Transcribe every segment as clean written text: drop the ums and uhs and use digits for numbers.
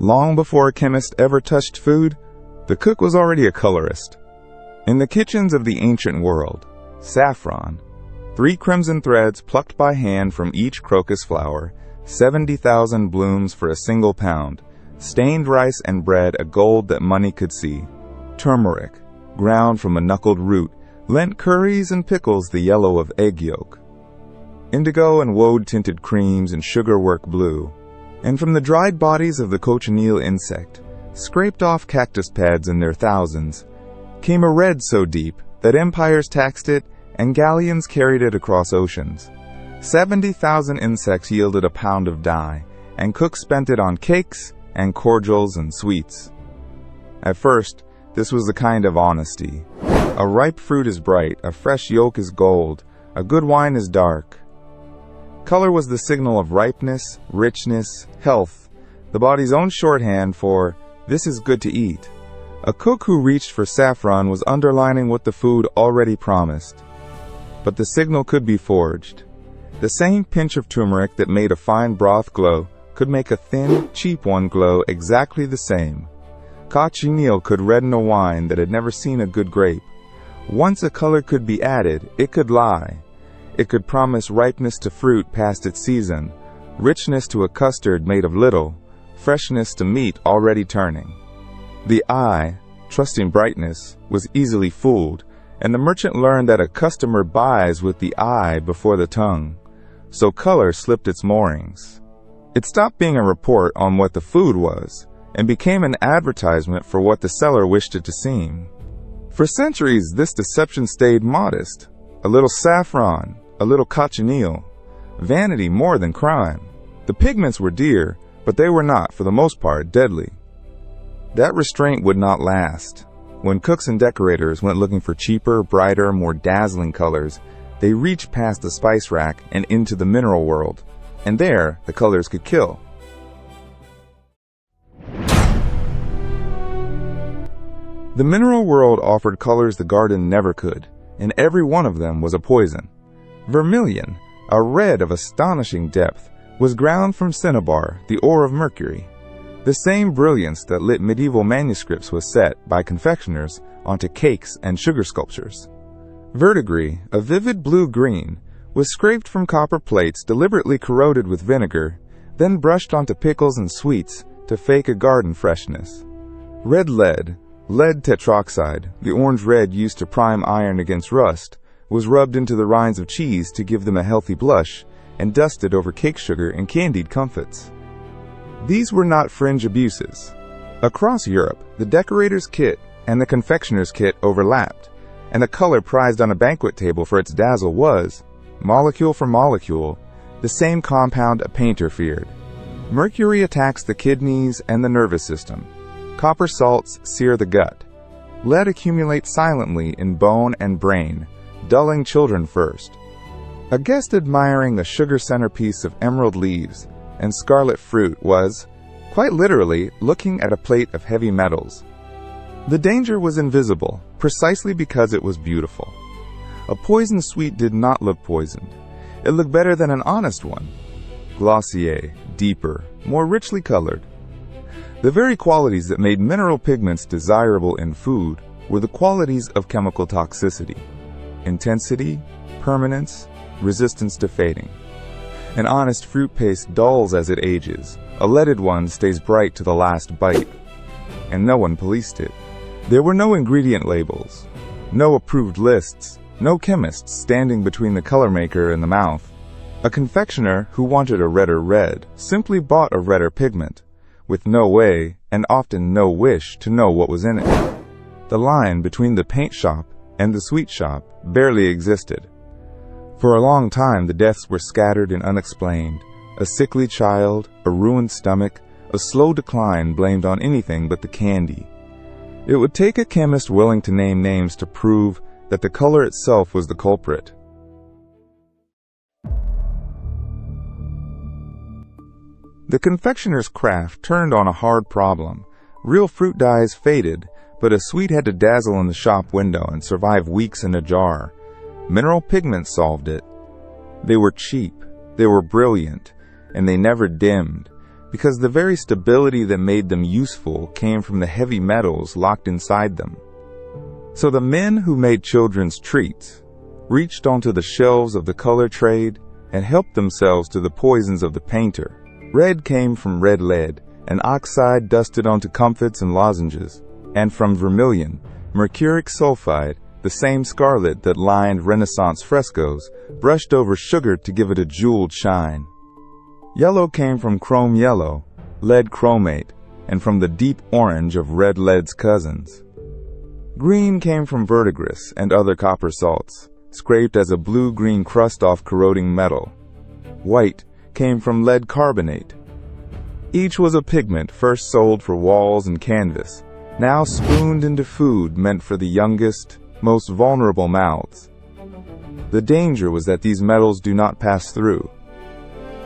Long before a chemist ever touched food, the cook was already a colorist. In the kitchens of the ancient world, saffron, 3 crimson threads plucked by hand from each crocus flower, 70,000 blooms for a single pound, stained rice and bread a gold that money could see, turmeric, ground from a knuckled root, lent curries and pickles the yellow of egg yolk, indigo and woad-tinted creams and sugar-work blue, and from the dried bodies of the cochineal insect, scraped off cactus pads in their thousands, came a red so deep that empires taxed it and galleons carried it across oceans. 70,000 insects yielded a pound of dye, and cooks spent it on cakes and cordials and sweets. At first, this was a kind of honesty. A ripe fruit is bright, a fresh yolk is gold, a good wine is dark. Color was the signal of ripeness, richness, health, the body's own shorthand for, this is good to eat. A cook who reached for saffron was underlining what the food already promised. But the signal could be forged. The same pinch of turmeric that made a fine broth glow could make a thin, cheap one glow exactly the same. Cochineal could redden a wine that had never seen a good grape. Once a color could be added, it could lie. It could promise ripeness to fruit past its season, richness to a custard made of little, freshness to meat already turning. The eye, trusting brightness, was easily fooled, and the merchant learned that a customer buys with the eye before the tongue. So color slipped its moorings. It stopped being a report on what the food was, and became an advertisement for what the seller wished it to seem. For centuries, this deception stayed modest. A little saffron, a little cochineal. Vanity more than crime. The pigments were dear, but they were not, for the most part, deadly. That restraint would not last. When cooks and decorators went looking for cheaper, brighter, more dazzling colors, they reached past the spice rack and into the mineral world, and there the colors could kill. The mineral world offered colors the garden never could, and every one of them was a poison. Vermilion, a red of astonishing depth, was ground from cinnabar, the ore of mercury. The same brilliance that lit medieval manuscripts was set, by confectioners, onto cakes and sugar sculptures. Verdigris, a vivid blue-green, was scraped from copper plates deliberately corroded with vinegar, then brushed onto pickles and sweets to fake a garden freshness. Red lead, lead tetroxide, the orange red used to prime iron against rust, was rubbed into the rinds of cheese to give them a healthy blush, and dusted over cake sugar and candied comfits. These were not fringe abuses. Across Europe, the decorator's kit and the confectioner's kit overlapped, and the color prized on a banquet table for its dazzle was, molecule for molecule, the same compound a painter feared. Mercury attacks the kidneys and the nervous system. Copper salts sear the gut. Lead accumulates silently in bone and brain, dulling children first. A guest admiring a sugar centerpiece of emerald leaves and scarlet fruit was, quite literally, looking at a plate of heavy metals. The danger was invisible, precisely because it was beautiful. A poisoned sweet did not look poisoned. It looked better than an honest one. Glossier, deeper, more richly colored. The very qualities that made mineral pigments desirable in food were the qualities of chemical toxicity: intensity, permanence, resistance to fading. An honest fruit paste dulls as it ages. A leaded one stays bright to the last bite. And no one policed it. There were no ingredient labels, no approved lists, no chemists standing between the color maker and the mouth. A confectioner who wanted a redder red simply bought a redder pigment, with no way, and often no wish, to know what was in it. The line between the paint shop and the sweet shop barely existed. For a long time the deaths were scattered and unexplained. A sickly child, a ruined stomach, a slow decline blamed on anything but the candy. It would take a chemist willing to name names to prove that the color itself was the culprit. The confectioner's craft turned on a hard problem. Real fruit dyes faded, but a sweet had to dazzle in the shop window and survive weeks in a jar. Mineral pigments solved it. They were cheap, they were brilliant, and they never dimmed. because the very stability that made them useful came from the heavy metals locked inside them. So the men who made children's treats reached onto the shelves of the color trade and helped themselves to the poisons of the painter. Red came from red lead, an oxide dusted onto comfits and lozenges, and from vermilion, mercuric sulfide, the same scarlet that lined Renaissance frescoes, brushed over sugar to give it a jeweled shine. Yellow came from chrome yellow, lead chromate, and from the deep orange of red lead's cousins. Green came from verdigris and other copper salts, scraped as a blue-green crust off corroding metal. White came from lead carbonate. Each was a pigment first sold for walls and canvas, now spooned into food meant for the youngest, most vulnerable mouths. The danger was that these metals do not pass through.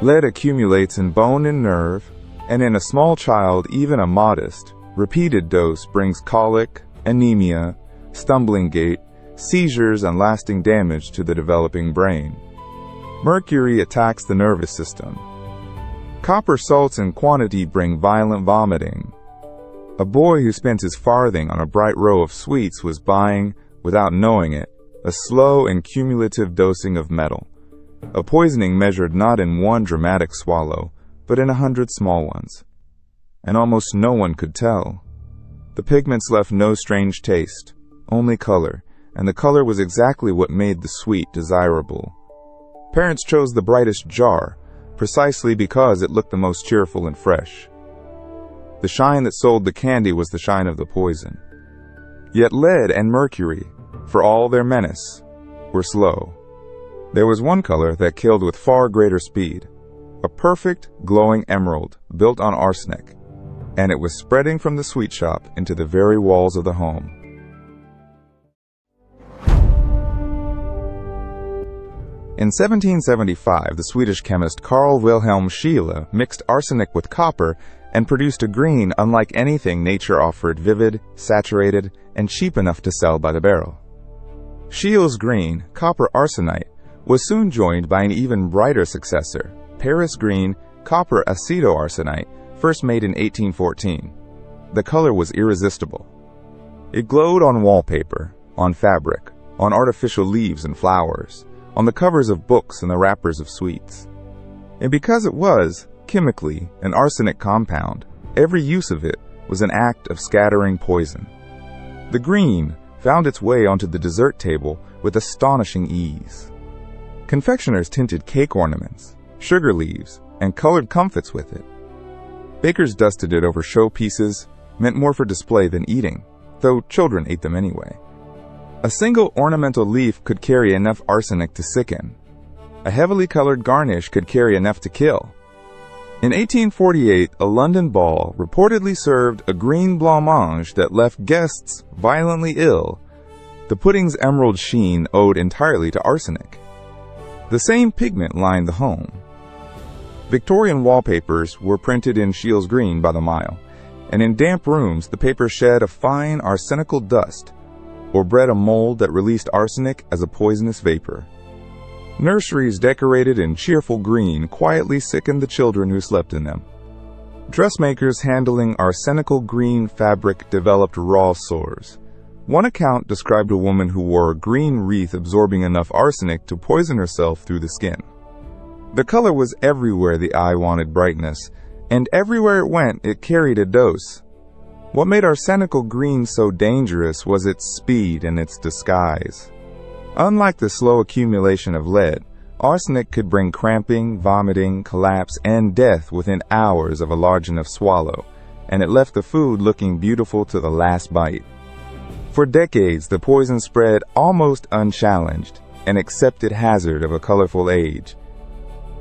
Lead accumulates in bone and nerve, and in a small child, even a modest, repeated dose brings colic, anemia, stumbling gait, seizures, and lasting damage to the developing brain. Mercury attacks the nervous system. Copper salts in quantity bring violent vomiting. A boy who spent his farthing on a bright row of sweets was buying, without knowing it, a slow and cumulative dosing of metal, a poisoning measured not in one dramatic swallow, but in 100 small ones. And almost no one could tell. The pigments left no strange taste, only color, and the color was exactly what made the sweet desirable. Parents chose the brightest jar, precisely because it looked the most cheerful and fresh. The shine that sold the candy was the shine of the poison. Yet lead and mercury, for all their menace, were slow. There was one color that killed with far greater speed, a perfect, glowing emerald built on arsenic, and it was spreading from the sweet shop into the very walls of the home. In 1775, the Swedish chemist Carl Wilhelm Scheele mixed arsenic with copper and produced a green unlike anything nature offered, vivid, saturated, and cheap enough to sell by the barrel. Scheele's green, copper arsenite, was soon joined by an even brighter successor, Paris green, copper acetoarsenite, first made in 1814. The color was irresistible. It glowed on wallpaper, on fabric, on artificial leaves and flowers, on the covers of books and the wrappers of sweets. And because it was, chemically, an arsenic compound, every use of it was an act of scattering poison. The green found its way onto the dessert table with astonishing ease. Confectioners tinted cake ornaments, sugar leaves, and colored comfits with it. Bakers dusted it over showpieces, meant more for display than eating, though children ate them anyway. A single ornamental leaf could carry enough arsenic to sicken. A heavily colored garnish could carry enough to kill. In 1848, a London ball reportedly served a green blancmange that left guests violently ill. The pudding's emerald sheen owed entirely to arsenic. The same pigment lined the home. Victorian wallpapers were printed in Scheele's green by the mile, and in damp rooms the paper shed a fine arsenical dust, or bred a mold that released arsenic as a poisonous vapor. Nurseries decorated in cheerful green quietly sickened the children who slept in them. Dressmakers handling arsenical green fabric developed raw sores. One account described a woman who wore a green wreath absorbing enough arsenic to poison herself through the skin. The color was everywhere the eye wanted brightness, and everywhere it went it carried a dose. What made arsenical green so dangerous was its speed and its disguise. Unlike the slow accumulation of lead, arsenic could bring cramping, vomiting, collapse, and death within hours of a large enough swallow, and it left the food looking beautiful to the last bite. For decades, the poison spread almost unchallenged, an accepted hazard of a colorful age.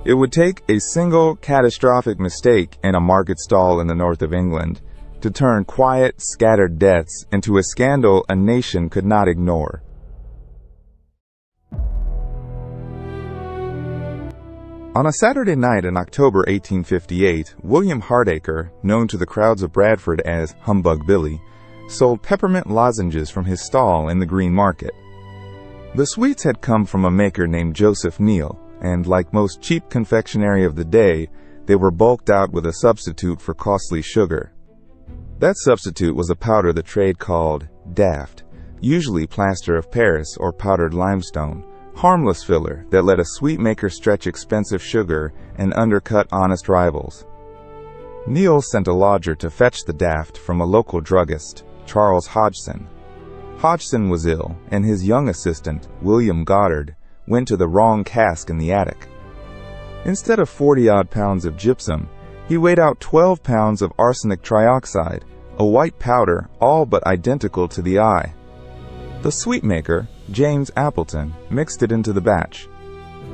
It would take a single catastrophic mistake in a market stall in the north of England to turn quiet, scattered deaths into a scandal a nation could not ignore. On a Saturday night in October 1858, William Hardacre, known to the crowds of Bradford as Humbug Billy, sold peppermint lozenges from his stall in the Green Market. The sweets had come from a maker named Joseph Neal, and like most cheap confectionery of the day, they were bulked out with a substitute for costly sugar. That substitute was a powder the trade called daft, usually plaster of Paris or powdered limestone, harmless filler that let a sweet maker stretch expensive sugar and undercut honest rivals. Neil sent a lodger to fetch the daft from a local druggist, Charles Hodgson. Hodgson was ill, and his young assistant, William Goddard, went to the wrong cask in the attic. Instead of 40-odd pounds of gypsum, he weighed out 12 pounds of arsenic trioxide, a white powder all but identical to the eye. The sweetmaker, James Appleton, mixed it into the batch.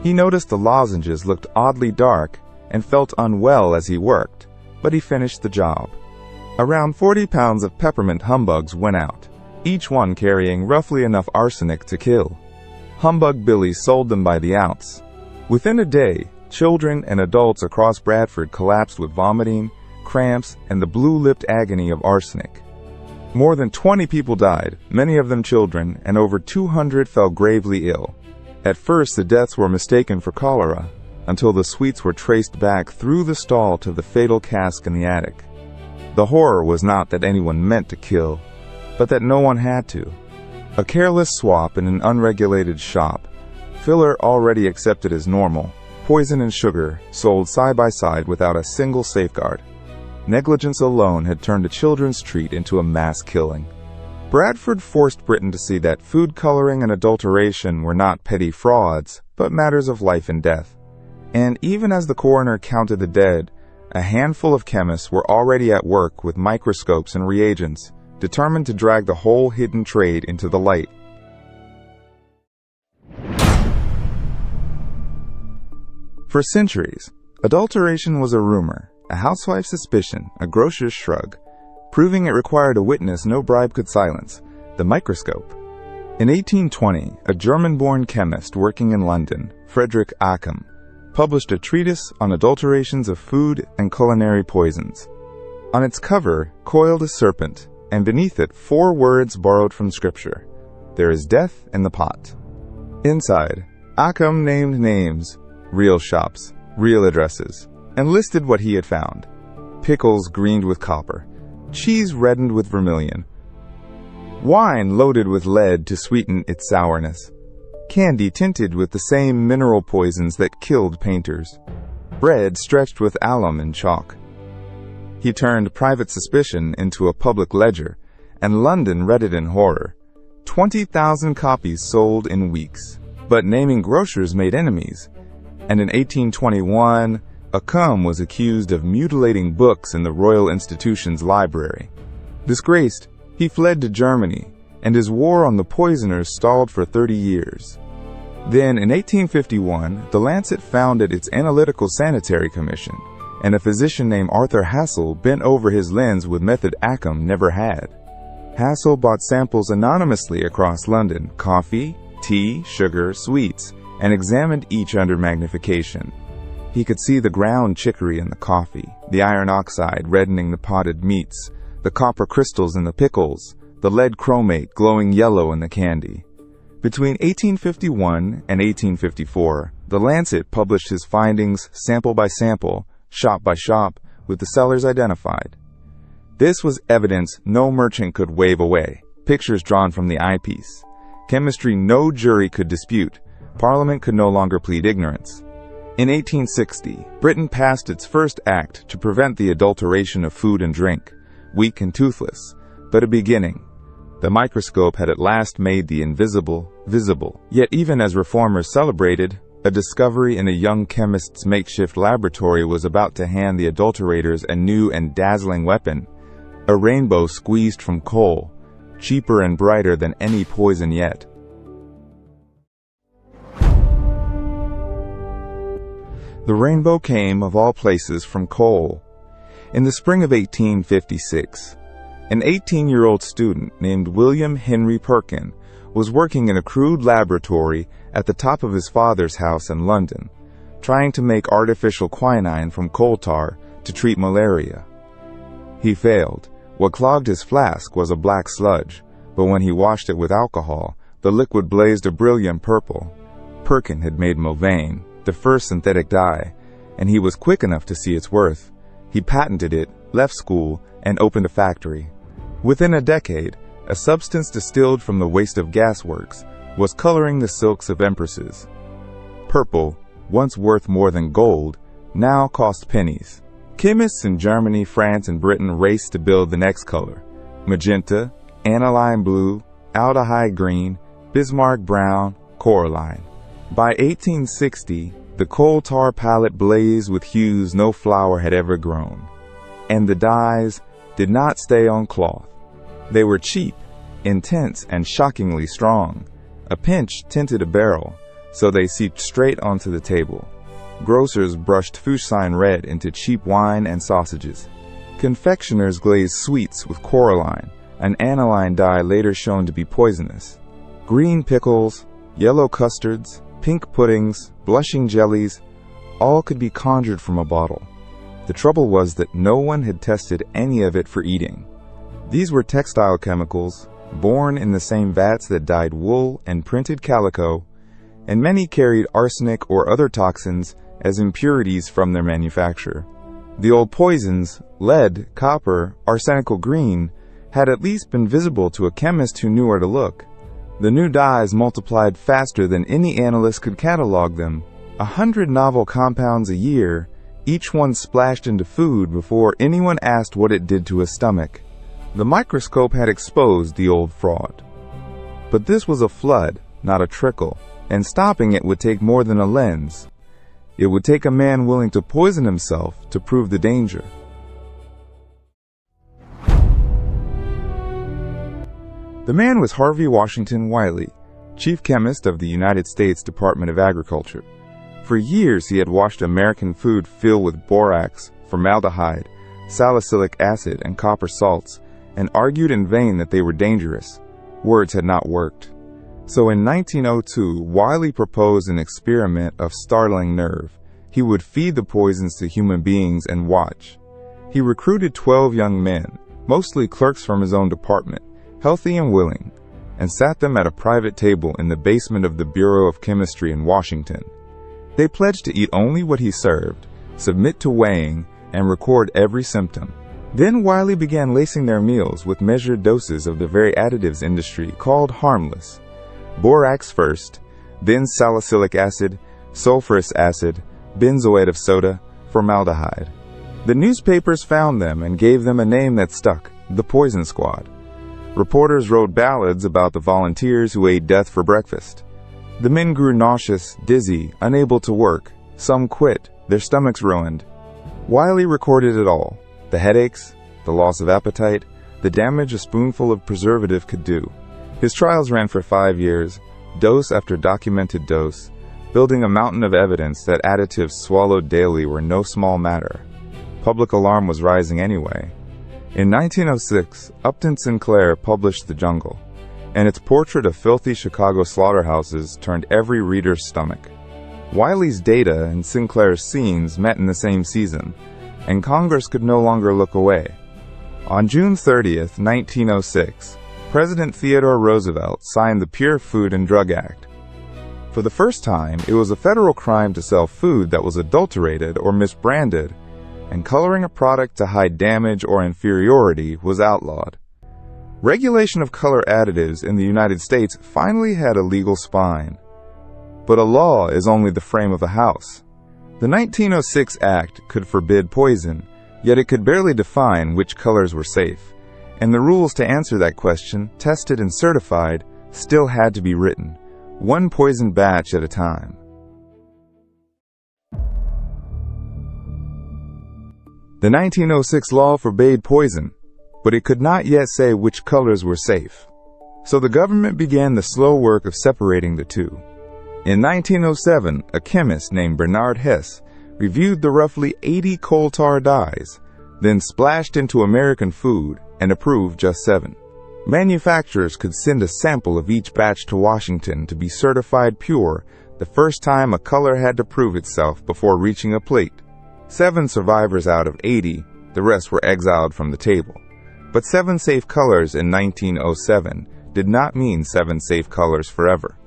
He noticed the lozenges looked oddly dark and felt unwell as he worked, but he finished the job. Around 40 pounds of peppermint humbugs went out, each one carrying roughly enough arsenic to kill. Humbug Billy sold them by the ounce. Within a day, children and adults across Bradford collapsed with vomiting, cramps, and the blue-lipped agony of arsenic. More than 20 people died, many of them children, and over 200 fell gravely ill. At first, the deaths were mistaken for cholera, until the sweets were traced back through the stall to the fatal cask in the attic. The horror was not that anyone meant to kill, but that no one had to. A careless swap in an unregulated shop, filler already accepted as normal, poison and sugar sold side by side without a single safeguard. Negligence alone had turned a children's treat into a mass killing. Bradford forced Britain to see that food coloring and adulteration were not petty frauds, but matters of life and death. And even as the coroner counted the dead, a handful of chemists were already at work with microscopes and reagents, determined to drag the whole hidden trade into the light. For centuries, adulteration was a rumor, a housewife's suspicion, a grocer's shrug, proving it required a witness no bribe could silence, the microscope. In 1820, a German-born chemist working in London, Frederick Occam, published a treatise on adulterations of food and culinary poisons. On its cover coiled a serpent, and beneath it 4 words borrowed from Scripture: "There is death in the pot." Inside, Occam named names, real shops, real addresses, and listed what he had found: pickles greened with copper, cheese reddened with vermilion, wine loaded with lead to sweeten its sourness, candy tinted with the same mineral poisons that killed painters, bread stretched with alum and chalk. He turned private suspicion into a public ledger, and London read it in horror. 20,000 copies sold in weeks. But naming grocers made enemies, and in 1821, Occam was accused of mutilating books in the Royal Institution's library. Disgraced, he fled to Germany, and his war on the poisoners stalled for 30 years. Then, in 1851, the Lancet founded its Analytical Sanitary Commission, and a physician named Arthur Hassel bent over his lens with method Occam never had. Hassel bought samples anonymously across London: coffee, tea, sugar, sweets, and examined each under magnification. He could see the ground chicory in the coffee, the iron oxide reddening the potted meats, the copper crystals in the pickles, the lead chromate glowing yellow in the candy. Between 1851 and 1854, the Lancet published his findings sample by sample, shop by shop, with the sellers identified. This was evidence no merchant could wave away, pictures drawn from the eyepiece. Chemistry no jury could dispute. Parliament could no longer plead ignorance. In 1860, Britain passed its first act to prevent the adulteration of food and drink, weak and toothless, but a beginning. The microscope had at last made the invisible visible. Yet even as reformers celebrated, a discovery in a young chemist's makeshift laboratory was about to hand the adulterators a new and dazzling weapon: a rainbow squeezed from coal, cheaper and brighter than any poison yet. The rainbow came, of all places, from coal. In the spring of 1856, an 18-year-old student named William Henry Perkin was working in a crude laboratory at the top of his father's house in London, trying to make artificial quinine from coal tar to treat malaria. He failed. What clogged his flask was a black sludge, but when he washed it with alcohol, the liquid blazed a brilliant purple. Perkin had made Mulvane, the first synthetic dye, and he was quick enough to see its worth. He patented it, left school, and opened a factory. Within a decade, a substance distilled from the waste of gasworks was coloring the silks of empresses. Purple, once worth more than gold, now cost pennies. Chemists in Germany, France, and Britain raced to build the next color: magenta, aniline blue, aldehyde green, Bismarck brown, coralline. By 1860, the coal tar palette blazed with hues no flower had ever grown. And the dyes did not stay on cloth. They were cheap, intense, and shockingly strong. A pinch tinted a barrel, so they seeped straight onto the table. Grocers brushed fuchsine red into cheap wine and sausages. Confectioners glazed sweets with coralline, an aniline dye later shown to be poisonous. Green pickles, yellow custards, pink puddings, blushing jellies, all could be conjured from a bottle. The trouble was that no one had tested any of it for eating. These were textile chemicals, born in the same vats that dyed wool and printed calico, and many carried arsenic or other toxins as impurities from their manufacture. The old poisons, lead, copper, arsenical green, had at least been visible to a chemist who knew where to look. The new dyes multiplied faster than any analyst could catalog them. 100 novel compounds a year, each one splashed into food before anyone asked what it did to a stomach. The microscope had exposed the old fraud. But this was a flood, not a trickle, and stopping it would take more than a lens. It would take a man willing to poison himself to prove the danger. The man was Harvey Washington Wiley, chief chemist of the United States Department of Agriculture. For years he had watched American food fill with borax, formaldehyde, salicylic acid, and copper salts, and argued in vain that they were dangerous. Words had not worked. So in 1902, Wiley proposed an experiment of startling nerve. He would feed the poisons to human beings and watch. He recruited 12 young men, mostly clerks from his own department, healthy and willing, and sat them at a private table in the basement of the Bureau of Chemistry in Washington. They pledged to eat only what he served, submit to weighing, and record every symptom. Then Wiley began lacing their meals with measured doses of the very additives industry called harmless. Borax first, then salicylic acid, sulfurous acid, benzoate of soda, formaldehyde. The newspapers found them and gave them a name that stuck: the Poison Squad. Reporters wrote ballads about the volunteers who ate death for breakfast. The men grew nauseous, dizzy, unable to work. Some quit, their stomachs ruined. Wiley recorded it all: the headaches, the loss of appetite, the damage a spoonful of preservative could do. His trials ran for 5 years, dose after documented dose, building a mountain of evidence that additives swallowed daily were no small matter. Public alarm was rising anyway. In 1906, Upton Sinclair published The Jungle, and its portrait of filthy Chicago slaughterhouses turned every reader's stomach. Wiley's data and Sinclair's scenes met in the same season, and Congress could no longer look away. On June 30th, 1906, President Theodore Roosevelt signed the Pure Food and Drug Act. For the first time, it was a federal crime to sell food that was adulterated or misbranded, and coloring a product to hide damage or inferiority was outlawed. Regulation of color additives in the United States finally had a legal spine. But a law is only the frame of a house. The 1906 Act could forbid poison, yet it could barely define which colors were safe. And the rules to answer that question, tested and certified, still had to be written, one poison batch at a time. The 1906 law forbade poison, but it could not yet say which colors were safe. So the government began the slow work of separating the two. In 1907, a chemist named Bernard Hess reviewed the roughly 80 coal tar dyes, then splashed into American food and approved just 7. Manufacturers could send a sample of each batch to Washington to be certified pure the first time a color had to prove itself before reaching a plate. 7 survivors out of 80, the rest were exiled from the table. But 7 safe colors in 1907 did not mean 7 safe colors forever.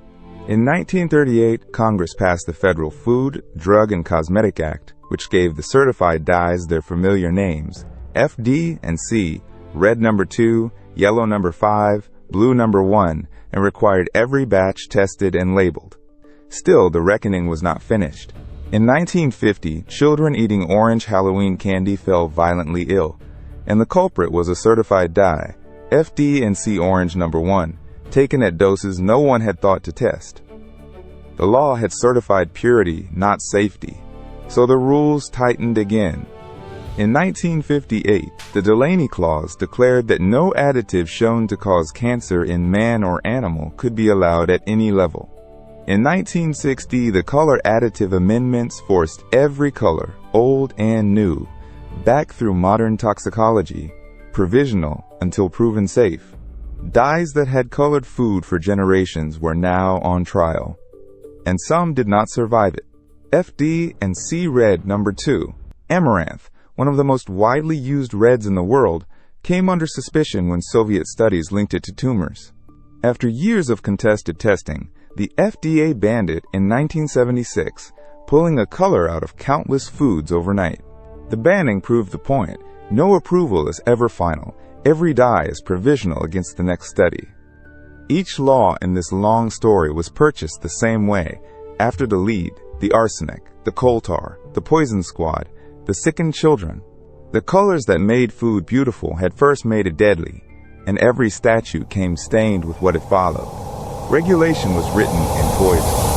In 1938, Congress passed the Federal Food, Drug, and Cosmetic Act, which gave the certified dyes their familiar names, FD and C, red number 2, yellow number 5, blue number 1, and required every batch tested and labeled. Still, the reckoning was not finished. In 1950, children eating orange Halloween candy fell violently ill, and the culprit was a certified dye, FD and C orange number 1, taken at doses no one had thought to test. The law had certified purity, not safety, so the rules tightened again. In 1958, the Delaney Clause declared that no additive shown to cause cancer in man or animal could be allowed at any level. In 1960, the color additive amendments forced every color, old and new, back through modern toxicology, provisional until proven safe. Dyes that had colored food for generations were now on trial, and some did not survive it. FD and C red number 2, amaranth, one of the most widely used reds in the world, came under suspicion when Soviet studies linked it to tumors. After years of contested testing, the FDA banned it in 1976, pulling a color out of countless foods overnight. The banning proved the point. No approval is ever final. Every dye is provisional against the next study. Each law in this long story was purchased the same way. After the lead, the arsenic, the coal tar, the poison squad, the sickened children. The colors that made food beautiful had first made it deadly, and every statute came stained with what it followed. Regulation was written in poison.